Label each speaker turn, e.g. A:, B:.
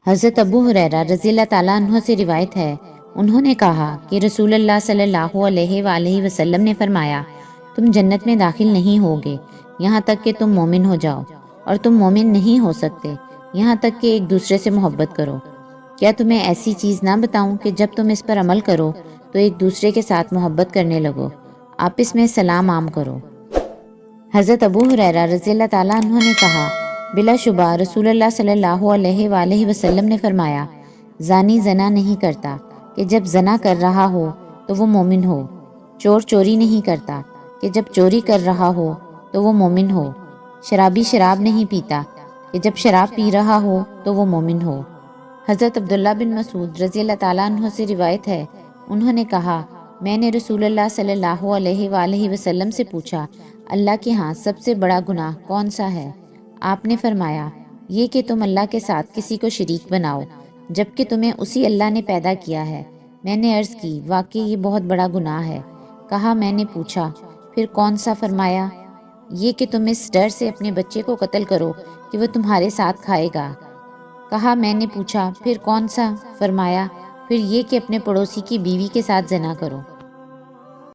A: حضرت ابو ہریرہ رضی اللہ تعالیٰ عنہ سے روایت ہے، انہوں نے کہا کہ رسول اللہ صلی اللہ علیہ وآلہ وسلم نے فرمایا، تم جنت میں داخل نہیں ہوگے یہاں تک کہ تم مومن ہو جاؤ، اور تم مومن نہیں ہو سکتے یہاں تک کہ ایک دوسرے سے محبت کرو۔ کیا تمہیں ایسی چیز نہ بتاؤں کہ جب تم اس پر عمل کرو تو ایک دوسرے کے ساتھ محبت کرنے لگو، آپس میں سلام عام کرو۔ حضرت ابو ہریرہ رضی اللہ تعالیٰ عنہ نے کہا، بلا شبہ رسول اللہ صلی اللہ علیہ وآلہ وسلم نے فرمایا، زانی زنا نہیں کرتا کہ جب زنا کر رہا ہو تو وہ مومن ہو، چور چوری نہیں کرتا کہ جب چوری کر رہا ہو تو وہ مومن ہو، شرابی شراب نہیں پیتا کہ جب شراب پی رہا ہو تو وہ مومن ہو۔ حضرت عبداللہ بن مسعود رضی اللہ تعالیٰ عنہ سے روایت ہے، انہوں نے کہا، میں نے رسول اللہ صلی اللہ علیہ وآلہ وسلم سے پوچھا، اللہ کے ہاں سب سے بڑا گناہ کون سا ہے؟ آپ نے فرمایا، یہ کہ تم اللہ کے ساتھ کسی کو شریک بناؤ جبکہ تمہیں اسی اللہ نے پیدا کیا ہے۔ میں نے عرض کی، واقعی یہ بہت بڑا گناہ ہے۔ کہا، میں نے پوچھا، پھر کون سا؟ فرمایا، یہ کہ تم اس ڈر سے اپنے بچے کو قتل کرو کہ وہ تمہارے ساتھ کھائے گا۔ کہا، میں نے پوچھا، پھر کون سا؟ فرمایا، پھر یہ کہ اپنے پڑوسی کی بیوی کے ساتھ زنا کرو۔